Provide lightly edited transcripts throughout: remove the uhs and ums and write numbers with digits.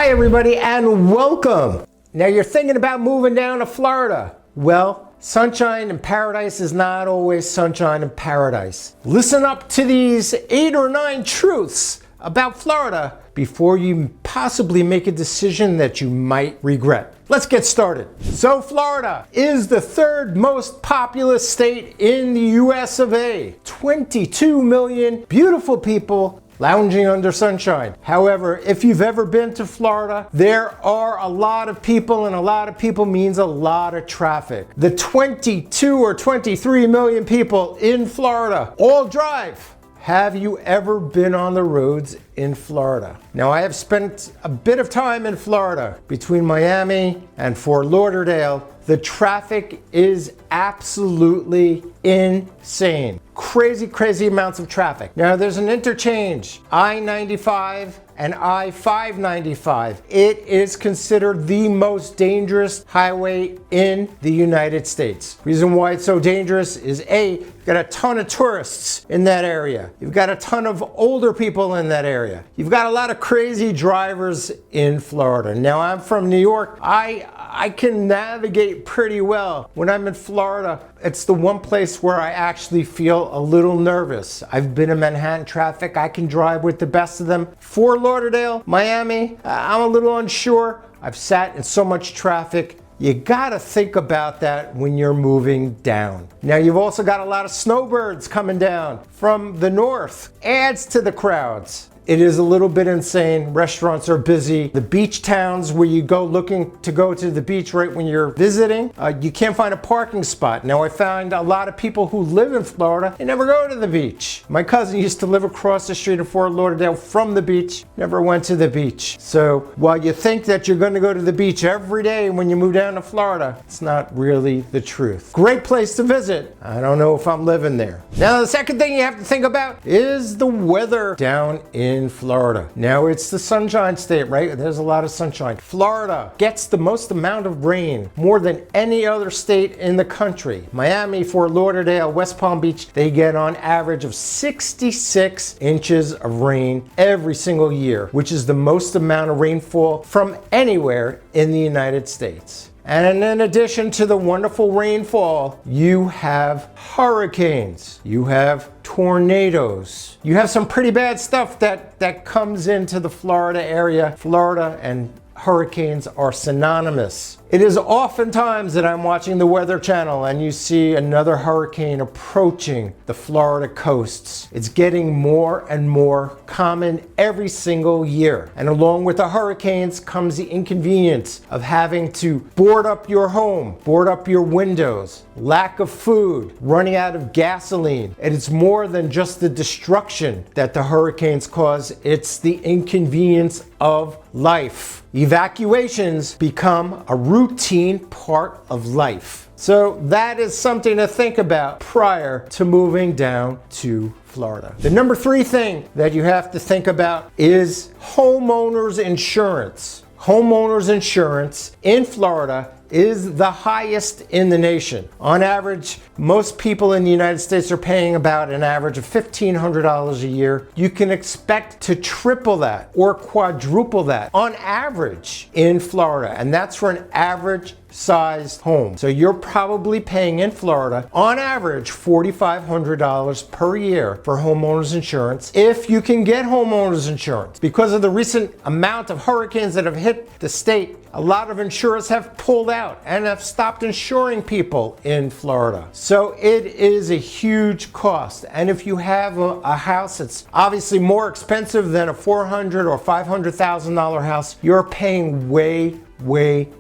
Hi everybody and welcome. Now you're thinking about moving down to Florida. Well, sunshine in paradise is not always sunshine in paradise. Listen up to these 8 or 9 truths about Florida before you possibly make a decision that you might regret. Let's get started. So Florida is the 3rd most populous state in the US of A. 22 million beautiful people lounging under sunshine. However, if you've ever been to Florida, there are a lot of people, and a lot of people means a lot of traffic. The 22 or 23 million people in Florida all drive. Have you ever been on the roads in Florida? Now, I have spent a bit of time in Florida between Miami and Fort Lauderdale. The traffic is absolutely insane. Crazy amounts of traffic. Now, there's an interchange, I-95 and I-595. It is considered the most dangerous highway in the United States. Reason why it's so dangerous is A, you've got a ton of tourists in that area. You've got a ton of older people in that area. You've got a lot of crazy drivers in Florida. Now, I'm from New York. I can navigate pretty well. When I'm in Florida, it's the one place where I actually feel a little nervous. I've been in Manhattan traffic. I can drive with the best of them. Fort Lauderdale, Miami, I'm a little unsure. I've sat in so much traffic. You gotta think about that when you're moving down. Now, you've also got a lot of snowbirds coming down from the north. Adds to the crowds. It is a little bit insane. Restaurants are busy. The beach towns where you go looking to go to the beach right when you're visiting, you can't find a parking spot. Now, I found a lot of people who live in Florida, they never go to the beach. My cousin used to live across the street in Fort Lauderdale from the beach, never went to the beach. So while you think that you're going to go to the beach every day when you move down to Florida, it's not really the truth. Great place to visit. I don't know if I'm living there. Now, the second thing you have to think about is the weather down in Florida. Now, it's the sunshine state, right? There's a lot of sunshine. Florida gets the most amount of rain, more than any other state in the country. Miami, Fort Lauderdale, West Palm Beach, they get on average of 66 inches of rain every single year, which is the most amount of rainfall from anywhere in the United States. And in addition to the wonderful rainfall, you have hurricanes, you have tornadoes, you have some pretty bad stuff that comes into the Florida area. Florida and hurricanes are synonymous. It is oftentimes that I'm watching the Weather Channel and you see another hurricane approaching the Florida coasts. It's getting more and more common every single year. And along with the hurricanes comes the inconvenience of having to board up your home, board up your windows, lack of food, running out of gasoline. And it's more than just the destruction that the hurricanes cause, it's the inconvenience of life. Evacuations become a routine part of life. So that is something to think about prior to moving down to Florida. The number 3 thing that you have to think about is homeowners insurance. Homeowners insurance in Florida is the highest in the nation. On average, most people in the United States are paying about an average of $1,500 a year. You can expect to triple that or quadruple that on average in Florida, and that's for an average sized home. So you're probably paying in Florida on average $4,500 per year for homeowners insurance if you can get homeowners insurance. Because of the recent amount of hurricanes that have hit the state, a lot of insurers have pulled out and have stopped insuring people in Florida. So it is a huge cost. And if you have a house that's obviously more expensive than a $400,000 or $500,000 house, you're paying way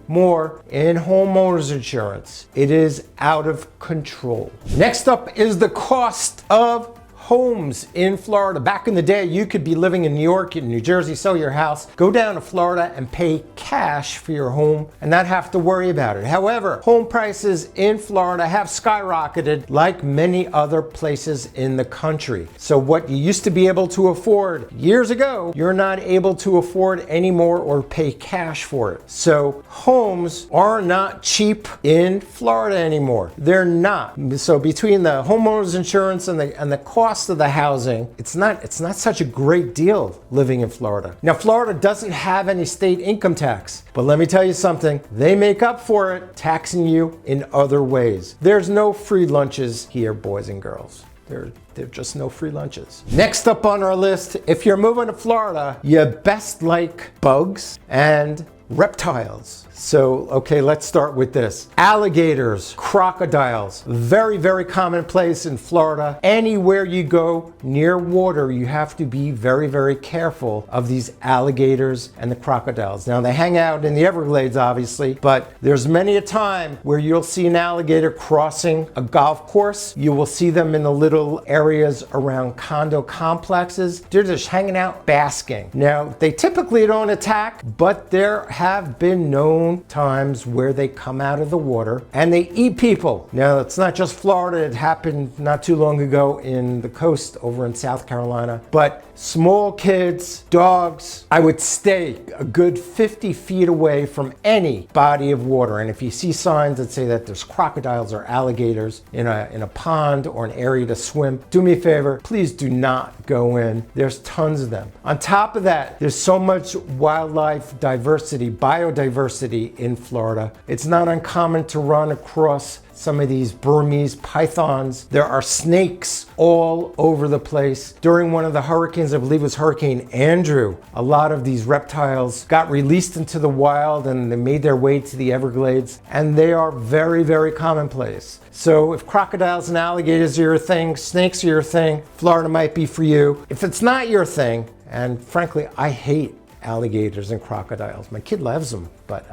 more in homeowners insurance. It is out of control. Next up is the cost of homes in Florida. Back in the day, you could be living in New York, in New Jersey, sell your house, go down to Florida and pay cash for your home and not have to worry about it. However, home prices in Florida have skyrocketed like many other places in the country. So what you used to be able to afford years ago, you're not able to afford anymore or pay cash for it. So homes are not cheap in Florida anymore. They're not. So between the homeowners insurance and the cost cost of the housing, it's not such a great deal living in Florida. Now, Florida doesn't have any state income tax, but let me tell you something, they make up for it taxing you in other ways. There's no free lunches here, boys and girls. There are just no free lunches. Next up on our list, if you're moving to Florida, you best like bugs and reptiles. So, okay, let's start with this. Alligators, crocodiles, very, very commonplace in Florida. Anywhere you go near water, you have to be very, very careful of these alligators and the crocodiles. Now, they hang out in the Everglades, obviously, but there's many a time where you'll see an alligator crossing a golf course. You will see them in the little areas around condo complexes. They're just hanging out, basking. Now, they typically don't attack, but there have been known times where they come out of the water and they eat people. Now, it's not just Florida. It happened not too long ago in the coast over in South Carolina. But small kids, dogs, I would stay a good 50 feet away from any body of water. And if you see signs that say that there's crocodiles or alligators in a pond or an area to swim, do me a favor, please do not go in. There's tons of them. On top of that, there's so much wildlife diversity, biodiversity in Florida. It's not uncommon to run across some of these Burmese pythons. There are snakes all over the place. During one of the hurricanes, I believe it was Hurricane Andrew, a lot of these reptiles got released into the wild and they made their way to the Everglades, and they are very, very commonplace. So if crocodiles and alligators are your thing, snakes are your thing, Florida might be for you. If it's not your thing, and frankly, I hate alligators and crocodiles. My kid loves them, but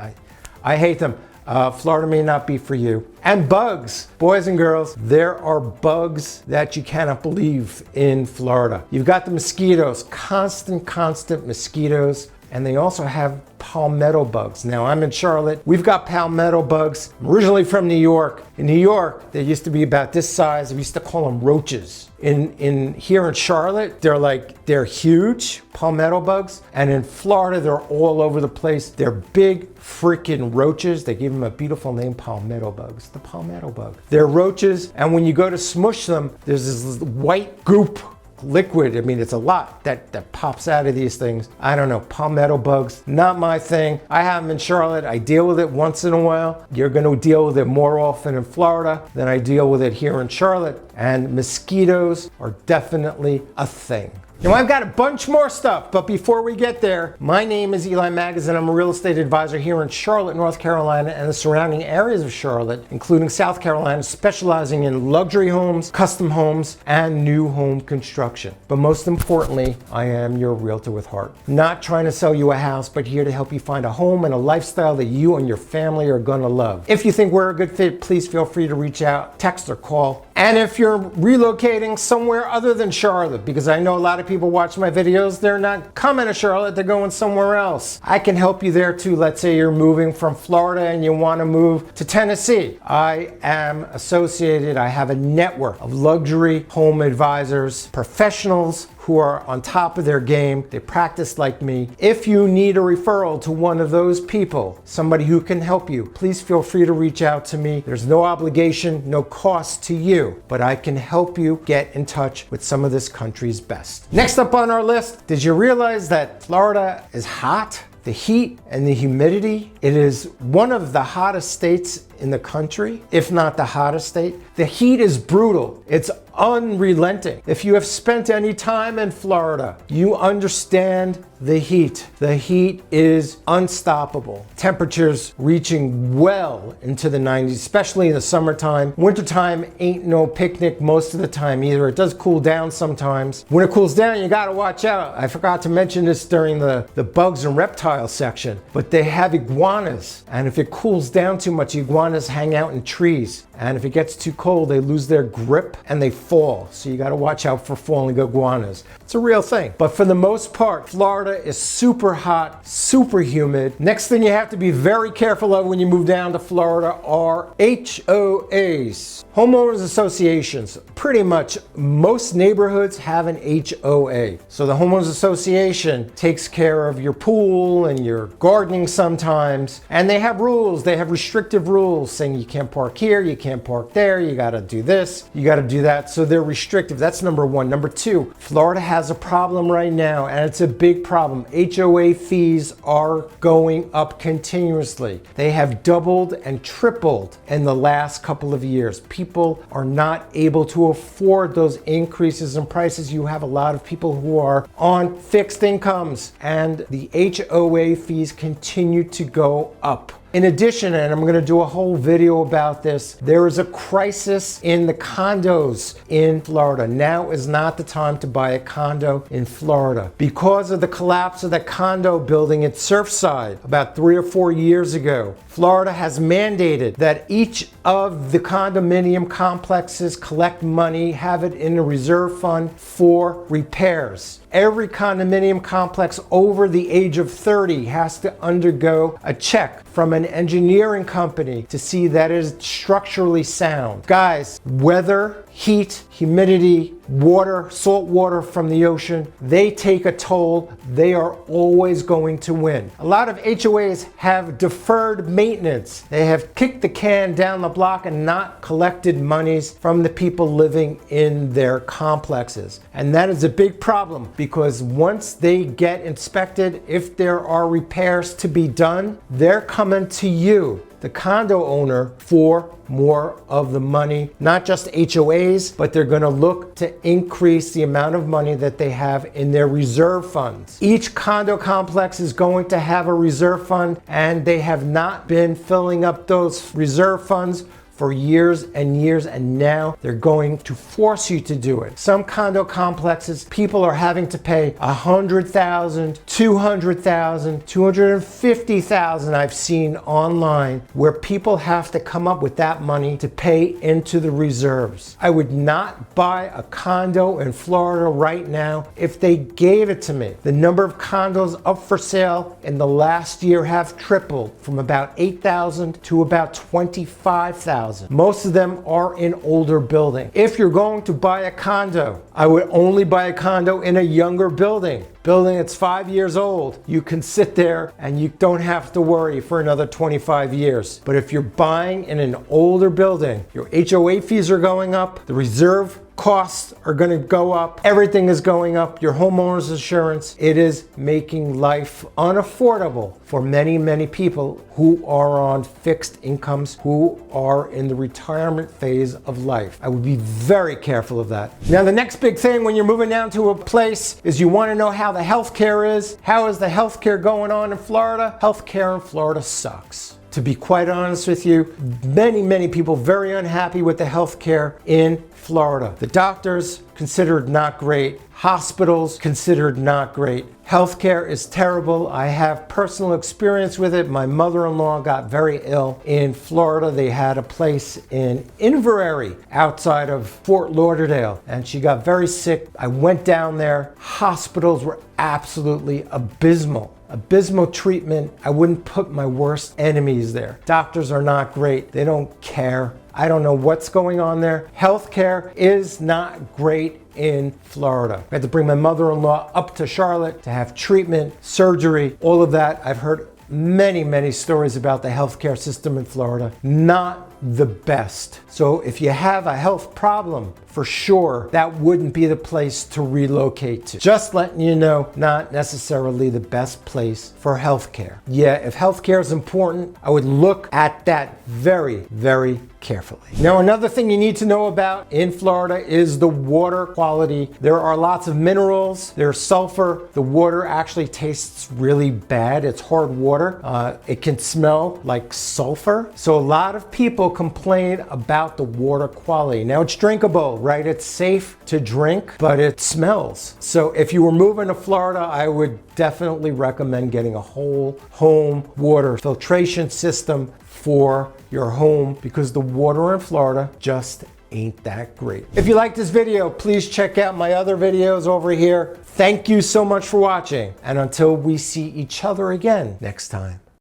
I hate them. Florida may not be for you. And bugs, boys and girls, there are bugs that you cannot believe in Florida. You've got the mosquitoes, constant mosquitoes, and they also have palmetto bugs. Now, I'm in Charlotte. We've got palmetto bugs. I'm originally from New York. In New York, they used to be about this size. We used to call them roaches. Here in Charlotte, they're huge, palmetto bugs. And in Florida, they're all over the place. They're big freaking roaches. They give them a beautiful name, palmetto bugs. The palmetto bug. They're roaches, and when you go to smush them, there's this white goop liquid. I mean, it's a lot that pops out of these things. I don't know, palmetto bugs, not my thing. I have them in Charlotte. I deal with it once in a while. You're going to deal with it more often in Florida than I deal with it here in Charlotte. And mosquitoes are definitely a thing. Now, I've got a bunch more stuff, but before we get there, my name is Eli Magids, and I'm a real estate advisor here in Charlotte, North Carolina, and the surrounding areas of Charlotte, including South Carolina, specializing in luxury homes, custom homes, and new home construction. But most importantly, I am your realtor with heart. Not trying to sell you a house, but here to help you find a home and a lifestyle that you and your family are gonna love. If you think we're a good fit, please feel free to reach out, text or call. And if you're relocating somewhere other than Charlotte, because I know a lot of people watch my videos, they're not coming to Charlotte, they're going somewhere else. I can help you there too. Let's say you're moving from Florida and you want to move to Tennessee. I am associated, I have a network of luxury home advisors, professionals who are on top of their game. They practice like me. If you need a referral to one of those people, somebody who can help you, please feel free to reach out to me. There's no obligation, no cost to you, but I can help you get in touch with some of this country's best. Next up on our list, did you realize that Florida is hot? The heat and the humidity, it is one of the hottest states in the country, if not the hottest state. The heat is brutal. It's unrelenting. If you have spent any time in Florida, you understand the heat. The heat is unstoppable. Temperatures reaching well into the 90s, especially in the summertime. Wintertime ain't no picnic most of the time either. It does cool down sometimes. When it cools down, you gotta watch out. I forgot to mention this during the bugs and reptiles section, but they have iguanas. And if it cools down too much, iguanas hang out in trees. And if it gets too cold, they lose their grip and they fall. So you gotta watch out for falling iguanas. It's a real thing. But for the most part, Florida is super hot, super humid. Next thing you have to be very careful of when you move down to Florida are HOAs. Homeowners associations. Pretty much most neighborhoods have an HOA. So the Homeowners Association takes care of your pool and your gardening sometimes. And they have rules. They have restrictive rules saying you can't park here, you can't can't park there, you gotta do this, you gotta do that. So they're restrictive. That's number one. Number two, Florida has a problem right now, and it's a big problem. HOA fees are going up continuously. They have doubled and tripled in the last couple of years. People are not able to afford those increases in prices. You have a lot of people who are on fixed incomes, and the HOA fees continue to go up. In addition, and I'm going to do a whole video about this, there is a crisis in the condos in Florida. Now is not the time to buy a condo in Florida. Because of the collapse of the condo building at Surfside about 3 or 4 years ago, Florida has mandated that each of the condominium complexes collect money, have it in a reserve fund for repairs. Every condominium complex over the age of 30 has to undergo a check from an engineering company to see that it is structurally sound. Guys, weather, heat, humidity, water, salt water from the ocean, they take a toll. They are always going to win. A lot of HOAs have deferred maintenance. They have kicked the can down the block and not collected monies from the people living in their complexes. And that is a big problem, because once they get inspected, if there are repairs to be done, they're coming to you, the condo owner, for more of the money. Not just HOAs, but they're going to look to increase the amount of money that they have in their reserve funds. Each condo complex is going to have a reserve fund, and they have not been filling up those reserve funds for years and years, and now they're going to force you to do it. Some condo complexes, people are having to pay $100,000, $200,000, $250,000 I've seen online, where people have to come up with that money to pay into the reserves. I would not buy a condo in Florida right now if they gave it to me. The number of condos up for sale in the last year have tripled, from about 8,000 to about 25,000. Most of them are in older buildings. If you're going to buy a condo, I would only buy a condo in a younger building that's 5 years old. You can sit there and you don't have to worry for another 25 years. But if you're buying in an older building, your HOA fees are going up, the reserve costs are going to go up, everything is going up, your homeowners insurance. It is making life unaffordable for many, many people who are on fixed incomes, who are in the retirement phase of life. I would be very careful of that. Now, the next big thing when you're moving down to a place is you want to know how the healthcare is. How is the healthcare going on in Florida? Healthcare in Florida sucks. To be quite honest with you, many people very unhappy with the healthcare in Florida. The doctors considered not great. Hospitals considered not great. Healthcare is terrible. I have personal experience with it. My mother-in-law got very ill in Florida. They had a place in Inverary outside of Fort Lauderdale, and she got very sick. I went down there. Hospitals were absolutely abysmal. Abysmal treatment. I wouldn't put my worst enemies there. Doctors are not great. They don't care. I don't know what's going on there. Healthcare is not great in Florida. I had to bring my mother-in-law up to Charlotte to have treatment, surgery, all of that. I've heard many stories about the healthcare system in Florida. Not the best. So if you have a health problem, for sure, that wouldn't be the place to relocate to. Just letting you know, not necessarily the best place for healthcare. Yeah, if healthcare is important, I would look at that very carefully. Now, another thing you need to know about in Florida is the water quality. There are lots of minerals, there's sulfur. The water actually tastes really bad. It's hard water. It can smell like sulfur. So a lot of people complain about the water quality. Now, it's drinkable, right? It's safe to drink, but it smells. So if you were moving to Florida, I would definitely recommend getting a whole home water filtration system for your home, because the water in Florida just ain't that great. If you like this video, please check out my other videos over here. Thank you so much for watching, and until we see each other again next time.